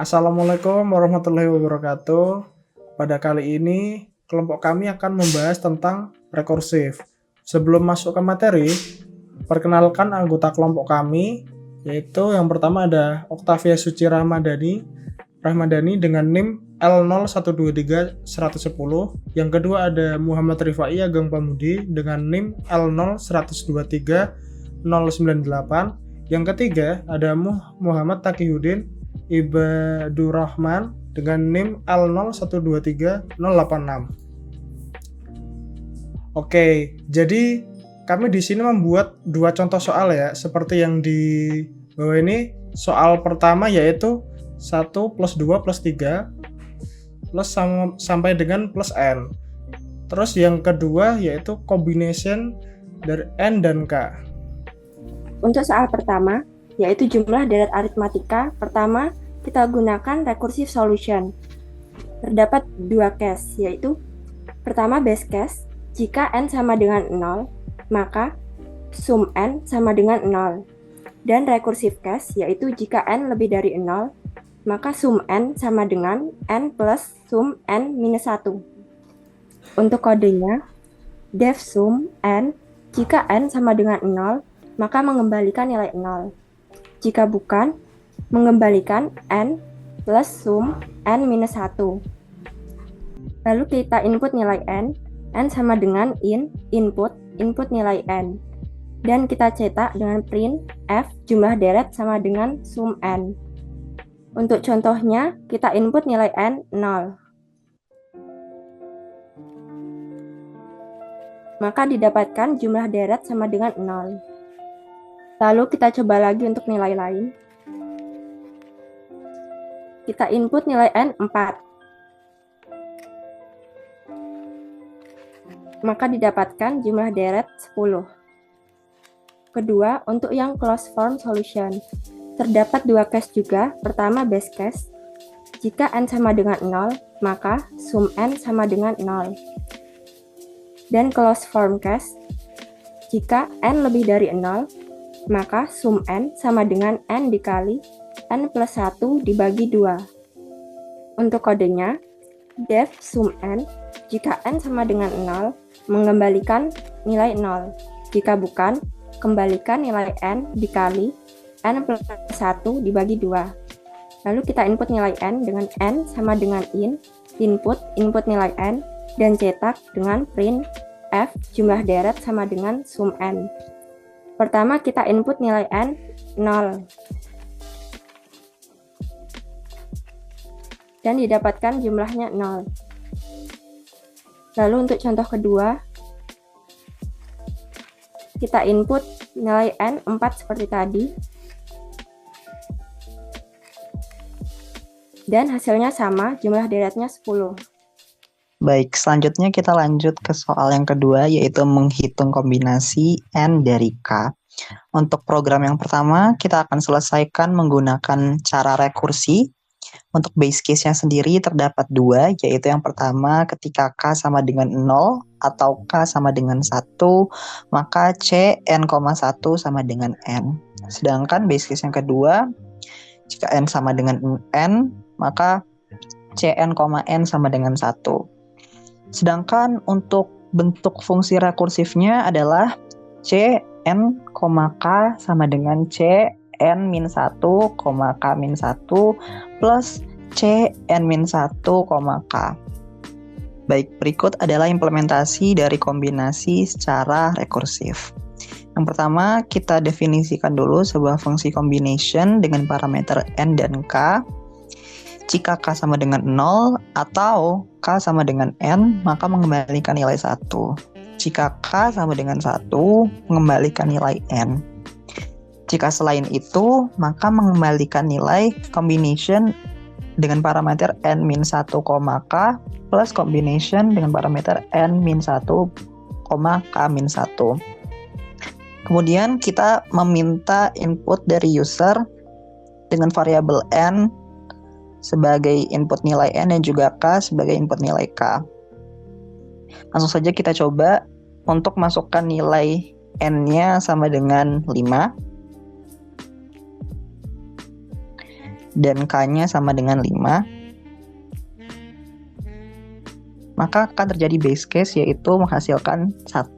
Assalamualaikum warahmatullahi wabarakatuh. Pada kali ini, kelompok kami akan membahas tentang rekursif. Sebelum masuk ke materi, perkenalkan anggota kelompok kami, yaitu yang pertama ada Oktavia Suci Rahmadani dengan NIM L0123110. Yang kedua ada Muhammad Rifai Ageng Pamudi dengan NIM L0123098. Yang ketiga ada Muhammad Taqiyuddin Ibadurrahman dengan NIM L0123086. Oke, jadi kami di sini membuat dua contoh soal ya, seperti yang di bawah ini. Soal pertama yaitu 1 plus 2 plus 3 plus sampai dengan plus N. Terus yang kedua yaitu combination dari N dan K. Untuk soal pertama, yaitu jumlah deret aritmatika, pertama kita gunakan recursive solution. Terdapat dua case, yaitu pertama base case, jika N sama dengan 0, maka sum N sama dengan 0. Dan recursive case, yaitu jika N lebih dari 0, maka sum N sama dengan N plus sum N minus 1. Untuk kodenya, def sum N, jika N sama dengan 0, maka mengembalikan nilai 0. Jika bukan, mengembalikan N plus sum N minus 1. Lalu kita input nilai N sama dengan input nilai N. Dan kita cetak dengan print F jumlah deret sama dengan sum N. Untuk contohnya, kita input nilai N 0. Maka didapatkan jumlah deret sama dengan 0. Lalu kita coba lagi untuk nilai lain. Kita input nilai N 4. Maka didapatkan jumlah deret 10. Kedua, untuk yang closed form solution. Terdapat dua case juga. Pertama base case. Jika N sama dengan 0, maka sum N sama dengan 0. Dan closed form case. Jika N lebih dari 0, maka sum N sama dengan N dikali N plus 1 dibagi 2. Untuk kodenya, def sum N, jika N sama dengan 0, mengembalikan nilai 0. Jika bukan, kembalikan nilai N dikali N plus 1 dibagi 2. Lalu kita input nilai N dengan N sama dengan input nilai N, dan cetak dengan print F jumlah deret sama dengan sum N. Pertama kita input nilai N 0. Dan didapatkan jumlahnya 0. Lalu untuk contoh kedua, kita input nilai N 4 seperti tadi. Dan hasilnya sama, jumlah deretnya 10. Baik, selanjutnya kita lanjut ke soal yang kedua, yaitu menghitung kombinasi N dari K. Untuk program yang pertama, kita akan selesaikan menggunakan cara rekursi. Untuk base case-nya sendiri terdapat dua, yaitu yang pertama ketika K sama dengan 0 atau K sama dengan 1, maka C N,1 sama dengan N. Sedangkan base case yang kedua, jika N sama dengan N, maka Cn, N sama dengan 1. Sedangkan untuk bentuk fungsi rekursifnya adalah Cn, K sama dengan Cn-1, K-1 plus Cn-1, K. Baik, berikut adalah implementasi dari kombinasi secara rekursif. Yang pertama, kita definisikan dulu sebuah fungsi combination dengan parameter N dan K. Jika K sama dengan 0 atau K sama dengan N, maka mengembalikan nilai 1. Jika K sama dengan 1, mengembalikan nilai N. Jika selain itu, maka mengembalikan nilai combination dengan parameter N-1, K plus combination dengan parameter N-1, K-1. Kemudian kita meminta input dari user dengan variabel N sebagai input nilai N dan juga K sebagai input nilai K. Langsung saja kita coba untuk masukkan nilai N-nya sama dengan 5. dan K-nya sama dengan 5, maka akan terjadi base case yaitu menghasilkan 1.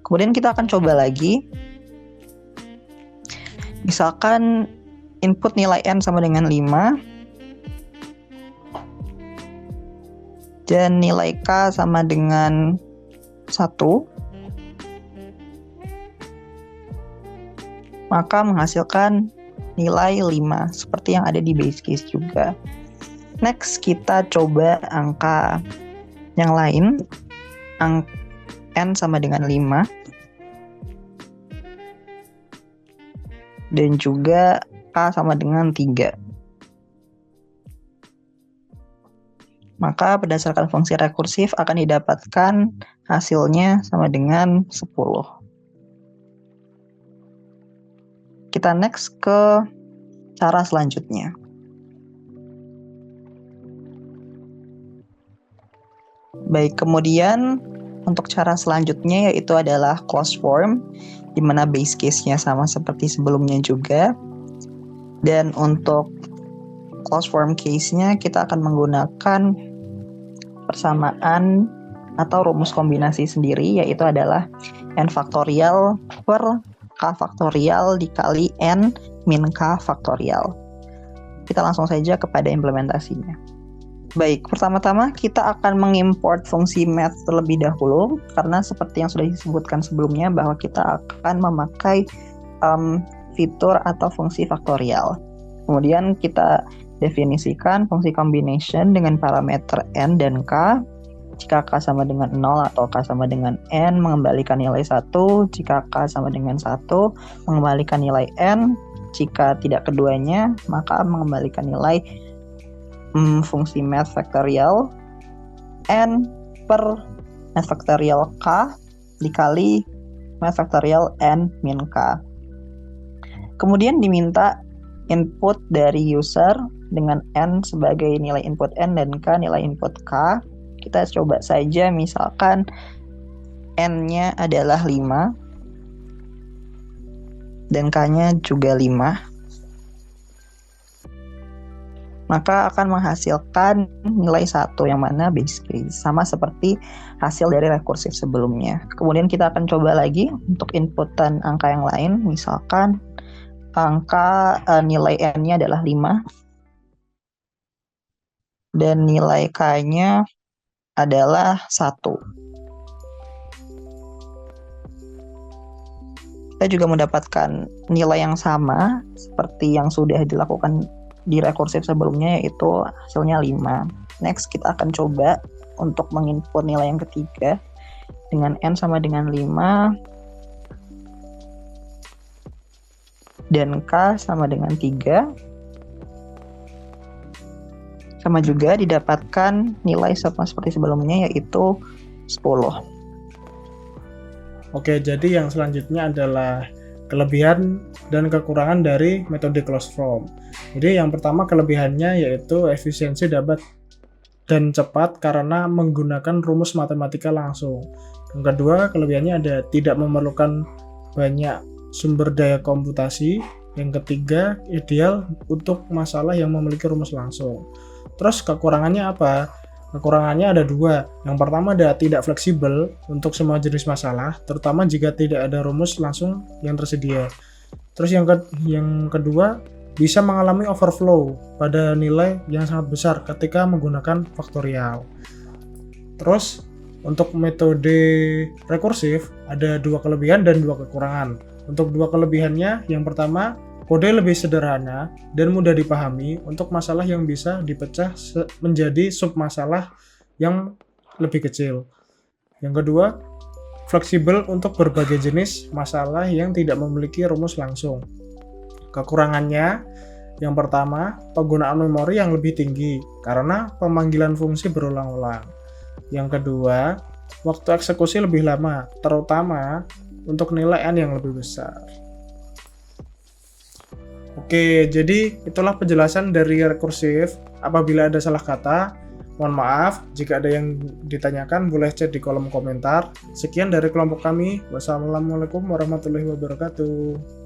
Kemudian kita akan coba lagi. Misalkan input nilai N sama dengan 5 dan nilai K sama dengan 1, maka menghasilkan nilai 5 seperti yang ada di base case juga. Next, kita coba angka yang lain. N sama dengan 5 dan juga K sama dengan 3. Maka berdasarkan fungsi rekursif akan didapatkan hasilnya sama dengan 10. Kita next ke cara selanjutnya. Baik, kemudian untuk cara selanjutnya yaitu adalah closed form, di mana base case-nya sama seperti sebelumnya juga. Dan untuk closed form case-nya kita akan menggunakan persamaan atau rumus kombinasi sendiri, yaitu adalah n faktorial per K faktorial dikali N min K faktorial. Kita langsung saja kepada implementasinya. Baik, pertama-tama kita akan mengimport fungsi math terlebih dahulu, karena seperti yang sudah disebutkan sebelumnya bahwa kita akan memakai fitur atau fungsi faktorial. Kemudian kita definisikan fungsi combination dengan parameter N dan K. Jika K sama dengan 0 atau K sama dengan N, mengembalikan nilai 1. Jika K sama dengan 1, mengembalikan nilai N. Jika tidak keduanya, maka mengembalikan nilai fungsi math faktorial N per math faktorial K dikali math faktorial N min K. Kemudian diminta input dari user dengan N sebagai nilai input N dan K nilai input K. Kita coba saja, misalkan N-nya adalah 5 dan K-nya juga 5. Maka akan menghasilkan nilai 1 yang mana base case, sama seperti hasil dari rekursif sebelumnya. Kemudian kita akan coba lagi untuk inputan angka yang lain, misalkan angka nilai N-nya adalah 5 dan nilai K-nya adalah 1. Kita juga mendapatkan nilai yang sama seperti yang sudah dilakukan di rekursif sebelumnya, yaitu hasilnya 5. Next, kita akan coba untuk menginput nilai yang ketiga dengan N sama dengan 5 dan K sama dengan 3. Sama juga didapatkan nilai sama seperti sebelumnya, yaitu 10. Oke, jadi yang selanjutnya adalah kelebihan dan kekurangan dari metode closed form. Jadi yang pertama kelebihannya yaitu efisiensi dapat dan cepat karena menggunakan rumus matematika langsung. Yang kedua kelebihannya ada tidak memerlukan banyak sumber daya komputasi. Yang ketiga ideal untuk masalah yang memiliki rumus langsung. Terus kekurangannya apa? Kekurangannya ada 2. Yang pertama ada tidak fleksibel untuk semua jenis masalah, terutama jika tidak ada rumus langsung yang tersedia. Terus yang kedua bisa mengalami overflow pada nilai yang sangat besar ketika menggunakan faktorial. Terus untuk metode rekursif ada 2 kelebihan dan 2 kekurangan. Untuk 2 kelebihannya, yang pertama kode lebih sederhana dan mudah dipahami untuk masalah yang bisa dipecah menjadi submasalah yang lebih kecil. Yang kedua, fleksibel untuk berbagai jenis masalah yang tidak memiliki rumus langsung. Kekurangannya, yang pertama, penggunaan memori yang lebih tinggi karena pemanggilan fungsi berulang-ulang. Yang kedua, waktu eksekusi lebih lama, terutama untuk nilai N yang lebih besar. Oke, jadi itulah penjelasan dari rekursif. Apabila ada salah kata, mohon maaf. Jika ada yang ditanyakan, boleh chat di kolom komentar. Sekian dari kelompok kami. Wassalamualaikum warahmatullahi wabarakatuh.